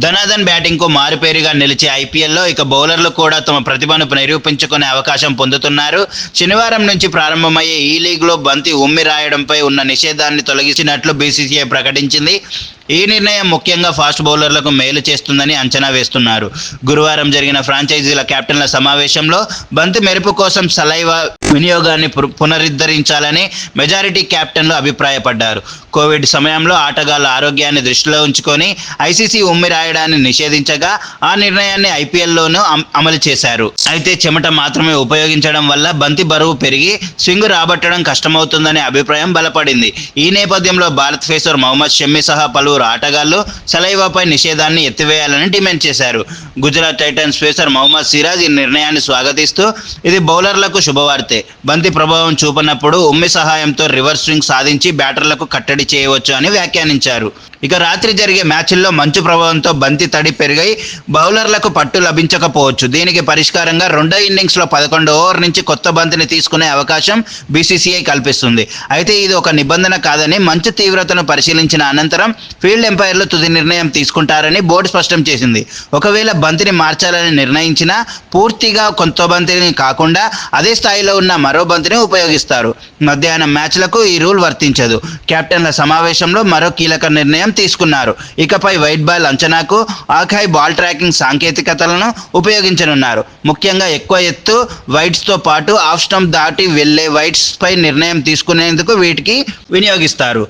ధనాధన్ బ్యాటింగ్కు మారుపేరుగా నిలిచే ఐపీఎల్లో ఇక బౌలర్లు కూడా తమ ప్రతిభను నిరూపించుకునే అవకాశం పొందుతున్నారు. శనివారం నుంచి ప్రారంభమయ్యే ఈ లీగ్లో బంతి ఉమ్మి రాయడంపై ఉన్న నిషేధాన్ని తొలగించినట్లు బీసీసీఐ ప్రకటించింది. ఈ నిర్ణయం ముఖ్యంగా ఫాస్ట్ బౌలర్లకు మేలు చేస్తుందని అంచనా వేస్తున్నారు. గురువారం జరిగిన ఫ్రాంచైజీల కెప్టెన్ల సమావేశంలో బంతి మెరుపు కోసం సలైవా వినియోగాన్ని పునరుద్ధరించాలని మెజారిటీ కెప్టెన్లు అభిప్రాయపడ్డారు. కోవిడ్ సమయంలో ఆటగాళ్ల ఆరోగ్యాన్ని దృష్టిలో ఉంచుకొని ఐసీసీ ఉమ్మి రాయడాన్ని నిషేధించగా ఆ నిర్ణయాన్ని ఐపీఎల్లోనూ అమలు చేశారు. అయితే చెమట మాత్రమే ఉపయోగించడం వల్ల బంతి బరువు పెరిగి స్వింగ్ రాబట్టడం కష్టమవుతుందనే అభిప్రాయం బలపడింది. ఈ నేపథ్యంలో భారత్ పేసర్ మహమ్మద్ షమి సహా పలువురు ఆటగాళ్లు సలైవాపై నిషేధాన్ని ఎత్తివేయాలని డిమాండ్ చేశారు. గుజరాత్ టైటన్స్ పేసర్ మహమ్మద్ సిరాజ్ ఈ నిర్ణయాన్ని స్వాగతిస్తూ ఇది బౌలర్లకు శుభవార్తే, బంతి ప్రభావం చూపనప్పుడు ఉమ్మి సహాయంతో రివర్స్ స్వింగ్ సాధించి బ్యాటర్లకు కట్టడి చేయవచ్చు అని వ్యాఖ్యానించారు. ఇక రాత్రి జరిగే మ్యాచ్ల్లో మంచు ప్రభావంతో బంతి తడి పెరిగి బౌలర్లకు పట్టు లభించకపోవచ్చు. దీనికి పరిష్కారంగా రెండో ఇన్నింగ్స్లో 11 ఓవర్ నుంచి కొత్త బంతిని తీసుకునే అవకాశం బీసీసీఐ కల్పిస్తుంది. అయితే ఇది ఒక నిబంధన కాదని, మంచు తీవ్రతను పరిశీలించిన అనంతరం ఫీల్డ్ ఎంపైర్లు తుది నిర్ణయం తీసుకుంటారని బోర్డు స్పష్టం చేసింది. ఒకవేళ బంతిని మార్చాలని నిర్ణయించినా పూర్తిగా కొత్త బంతిని కాకుండా అదే స్థాయిలో ఉన్న మరో బంతిని ఉపయోగిస్తారు. మధ్యాహ్నం మ్యాచ్లకు ఈ రూల్ వర్తించదు. కెప్టెన్ల సమావేశంలో మరో కీలక నిర్ణయం తీసుకున్నారు. ఇకపై వైట్ బాల్ అంచనాకు ఆఖై బాల్ ట్రాకింగ్ సాంకేతికతలను ఉపయోగించనున్నారు. ముఖ్యంగా ఎక్కువ ఎత్తు వైడ్స్తో పాటు ఆఫ్ స్టంప్ దాటి వెళ్లే వైడ్స్ పై నిర్ణయం తీసుకునేందుకు వీటికి వినియోగిస్తారు.